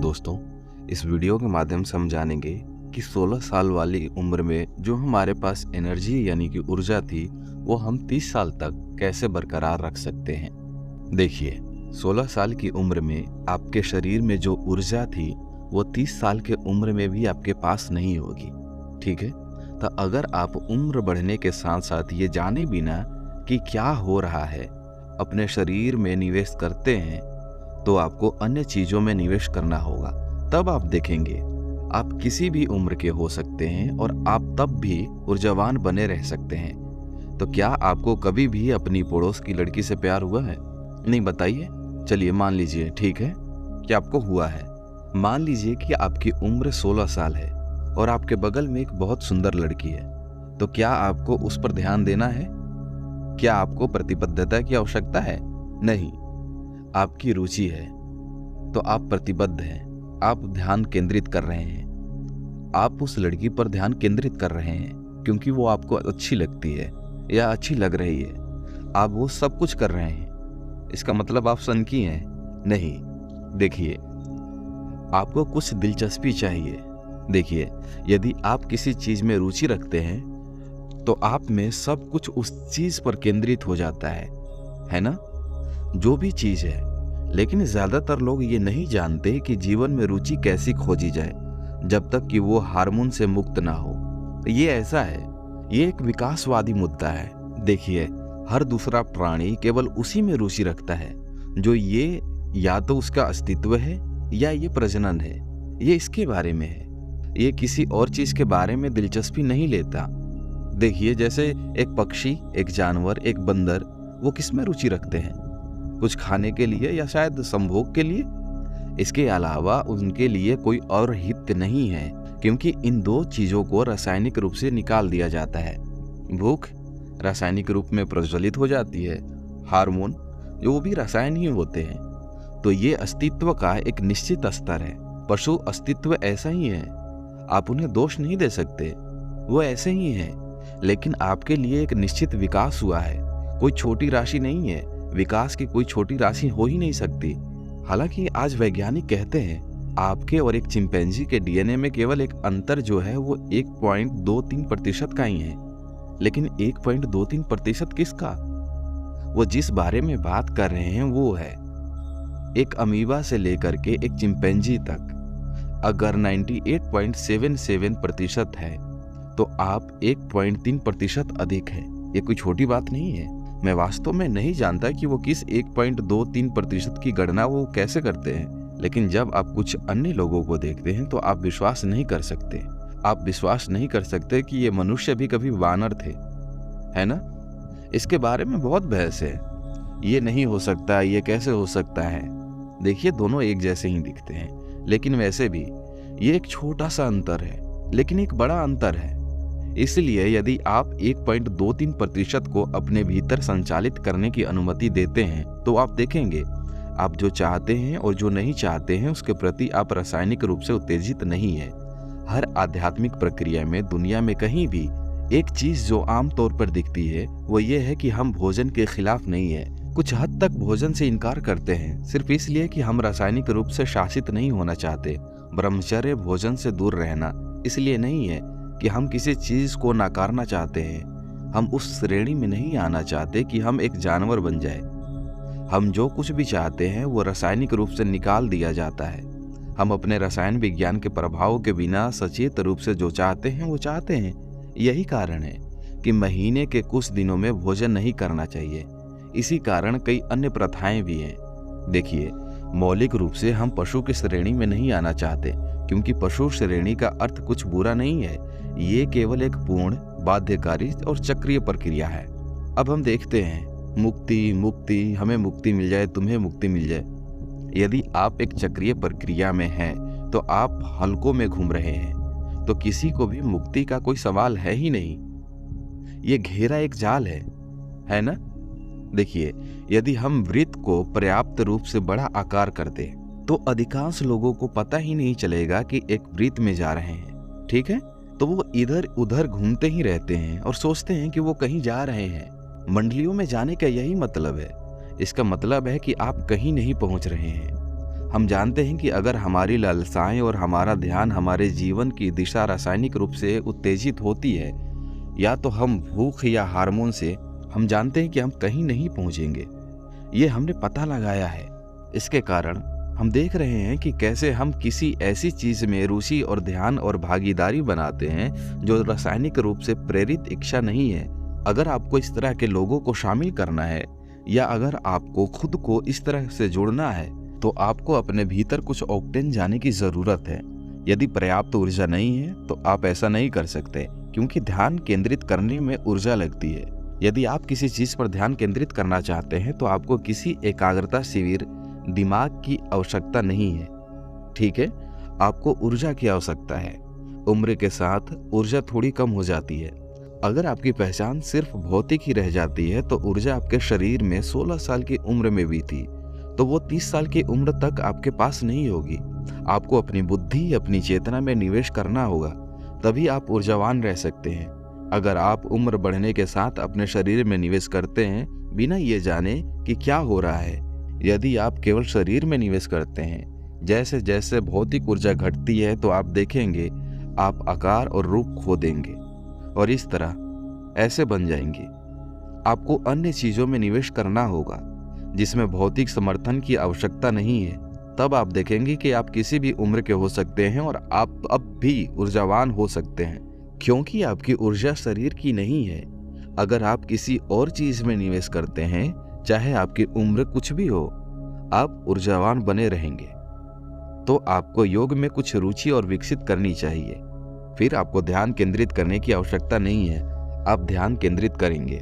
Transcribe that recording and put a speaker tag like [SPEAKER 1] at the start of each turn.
[SPEAKER 1] दोस्तों, इस वीडियो के माध्यम से हम जानेंगे कि 16 साल वाली उम्र में जो हमारे पास एनर्जी यानी कि ऊर्जा थी वो हम 30 साल तक कैसे बरकरार रख सकते हैं। देखिए, 16 साल की उम्र में आपके शरीर में जो ऊर्जा थी वो 30 साल के उम्र में भी आपके पास नहीं होगी। ठीक है, तो अगर आप उम्र बढ़ने के साथ साथ ये जाने बिना कि क्या हो रहा है अपने शरीर में निवेश करते हैं तो आपको अन्य चीज़ों में निवेश करना होगा। तब आप देखेंगे आप किसी भी उम्र के हो सकते हैं और आप तब भी ऊर्जावान बने रह सकते हैं। तो क्या आपको कभी भी अपनी पड़ोस की लड़की से प्यार हुआ है? नहीं, बताइए। चलिए मान लीजिए, ठीक है, कि आपको हुआ है। मान लीजिए कि आपकी उम्र 16 साल है और आपके बगल में एक बहुत सुंदर लड़की है, तो क्या आपको उस पर ध्यान देना है? क्या आपको प्रतिबद्धता की आवश्यकता है? नहीं, आपकी रुचि है तो आप प्रतिबद्ध हैं, आप ध्यान केंद्रित कर रहे हैं। आप उस लड़की पर ध्यान केंद्रित कर रहे हैं क्योंकि वो आपको अच्छी लगती है या अच्छी लग रही है। आप वो सब कुछ कर रहे हैं, इसका मतलब आप सनकी हैं? नहीं। देखिए, आपको कुछ दिलचस्पी चाहिए। देखिए, यदि आप किसी चीज में रुचि रखते हैं तो आप में सब कुछ उस चीज पर केंद्रित हो जाता है ना? जो भी चीज है। लेकिन ज्यादातर लोग ये नहीं जानते कि जीवन में रुचि कैसी खोजी जाए जब तक कि वो हार्मोन से मुक्त ना हो। ये ऐसा है, ये एक विकासवादी मुद्दा है। देखिए, हर दूसरा प्राणी केवल उसी में रुचि रखता है जो ये या तो उसका अस्तित्व है या ये प्रजनन है, ये इसके बारे में है। ये किसी और चीज के बारे में दिलचस्पी नहीं लेता। देखिए, जैसे एक पक्षी, एक जानवर, एक बंदर, वो किस में रुचि रखते हैं? कुछ खाने के लिए या शायद संभोग के लिए। इसके अलावा उनके लिए कोई और हित नहीं है, क्योंकि इन दो चीजों को रासायनिक रूप से निकाल दिया जाता है। भूख रासायनिक रूप में प्रज्वलित हो जाती है, हार्मोन जो भी रसायन ही होते हैं। तो ये अस्तित्व का एक निश्चित स्तर है। पशु अस्तित्व ऐसा ही है, आप उन्हें दोष नहीं दे सकते, वो ऐसे ही है। लेकिन आपके लिए एक निश्चित विकास हुआ है, कोई छोटी राशि नहीं है। विकास की कोई छोटी राशि हो ही नहीं सकती। हालांकि आज वैज्ञानिक कहते हैं आपके और एक चिंपैंजी के डीएनए में केवल एक अंतर जो है वो 1.23% का ही है। लेकिन 1.23% किसका? वो जिस बारे में बात कर रहे हैं वो है एक अमीबा से लेकर के एक चिंपैंजी तक। अगर 98.77% है तो आप 1.3% अधिक है। ये कोई छोटी बात नहीं है। मैं वास्तव में नहीं जानता कि वो किस 1.23% की गणना वो कैसे करते हैं, लेकिन जब आप कुछ अन्य लोगों को देखते हैं तो आप विश्वास नहीं कर सकते। आप विश्वास नहीं कर सकते कि ये मनुष्य भी कभी वानर थे, है ना? इसके बारे में बहुत बहस है। ये नहीं हो सकता, ये कैसे हो सकता है? देखिए, दोनों एक जैसे ही दिखते हैं, लेकिन वैसे भी ये एक छोटा सा अंतर है, लेकिन एक बड़ा अंतर है। इसलिए यदि आप 1.23% को अपने भीतर संचालित करने की अनुमति देते हैं तो आप देखेंगे आप जो चाहते हैं और जो नहीं चाहते हैं उसके प्रति आप रासायनिक रूप से उत्तेजित नहीं है। हर आध्यात्मिक प्रक्रिया में दुनिया में कहीं भी एक चीज जो आमतौर पर दिखती है वो ये है कि हम भोजन के खिलाफ नहीं है। कुछ हद तक भोजन से इनकार करते हैं सिर्फ इसलिए कि हम रासायनिक रूप से शासित नहीं होना चाहते। ब्रह्मचर्य भोजन से दूर रहना इसलिए नहीं है कि हम किसी चीज को नकारना चाहते हैं। हम उस श्रेणी में नहीं आना चाहते कि हम एक जानवर बन जाए। हम जो कुछ भी चाहते हैं वो रासायनिक रूप से निकाल दिया जाता है। हम अपने रसायन विज्ञान के प्रभाव के बिना सचेत रूप से जो चाहते हैं वो चाहते हैं। यही कारण है कि महीने के कुछ दिनों में भोजन नहीं करना चाहिए। इसी कारण कई अन्य प्रथाएं भी हैं। देखिए, मौलिक रूप से हम पशु की श्रेणी में नहीं आना चाहते, क्योंकि पशु श्रेणी का अर्थ कुछ बुरा नहीं है। ये केवल एक पूर्ण, बाध्यकारी और चक्रीय प्रक्रिया है। अब हम देखते हैं मुक्ति, हमें मुक्ति मिल जाए, तुम्हें मुक्ति मिल जाए। यदि आप एक चक्रीय प्रक्रिया में हैं तो आप हलकों में घूम रहे हैं, तो किसी को भी मुक्ति का कोई सवाल है ही नहीं। ये घेरा एक जाल है ना? देखिए, यदि हम वृत्त को पर्याप्त रूप से बड़ा आकार कर दें तो अधिकांश लोगों को पता ही नहीं चलेगा कि एक वृत्त में जा रहे हैं। ठीक है, तो वो इधर उधर घूमते ही रहते हैं और सोचते हैं कि वो कहीं जा रहे हैं। मंडलियों में जाने का यही मतलब है। इसका मतलब है कि आप कहीं नहीं पहुंच रहे हैं। हम जानते हैं कि अगर हमारी लालसाएं और हमारा ध्यान हमारे जीवन की दिशा रासायनिक रूप से उत्तेजित होती है, या तो हम भूख या हार्मोन से, हम जानते हैं कि हम कहीं नहीं पहुंचेंगे। ये हमने पता लगाया है। इसके कारण हम देख रहे हैं कि कैसे हम किसी ऐसी चीज में रुचि और ध्यान और भागीदारी बनाते हैं जो रासायनिक रूप से प्रेरित इच्छा नहीं है। अगर आपको इस तरह के लोगों को शामिल करना है, या अगर आपको खुद को इस तरह से जोड़ना है, तो आपको अपने भीतर कुछ ऑक्टेन जाने की जरूरत है। यदि पर्याप्त ऊर्जा नहीं है तो आप ऐसा नहीं कर सकते, क्योंकि ध्यान केंद्रित करने में ऊर्जा लगती है। यदि आप किसी चीज पर ध्यान केंद्रित करना चाहते हैं तो आपको किसी एकाग्रता शिविर दिमाग की आवश्यकता नहीं है, ठीक है? आपको ऊर्जा की आवश्यकता है। उम्र के साथ ऊर्जा थोड़ी कम हो जाती है। अगर आपकी पहचान सिर्फ भौतिक ही रह जाती है तो ऊर्जा आपके शरीर में 16 साल की उम्र में भी थी, तो वो 30 साल की उम्र तक आपके पास नहीं होगी। आपको अपनी बुद्धि, अपनी चेतना में निवेश करना होगा, तभी आप ऊर्जावान रह सकते हैं। अगर आप उम्र बढ़ने के साथ अपने शरीर में निवेश करते हैं बिना ये जाने कि क्या हो रहा है, यदि आप केवल शरीर में निवेश करते हैं, जैसे जैसे भौतिक ऊर्जा घटती है तो आप देखेंगे आप आकार और रूप खो देंगे और इस तरह ऐसे बन जाएंगे। आपको अन्य चीजों में निवेश करना होगा जिसमें भौतिक समर्थन की आवश्यकता नहीं है। तब आप देखेंगे कि आप किसी भी उम्र के हो सकते हैं और आप अब भी ऊर्जावान हो सकते हैं, क्योंकि आपकी ऊर्जा शरीर की नहीं है। अगर आप किसी और चीज में निवेश करते हैं, चाहे आपकी उम्र कुछ भी हो, आप ऊर्जावान बने रहेंगे। तो आपको योग में कुछ रुचि और विकसित करनी चाहिए। फिर आपको ध्यान केंद्रित करने की आवश्यकता नहीं है, आप ध्यान केंद्रित करेंगे।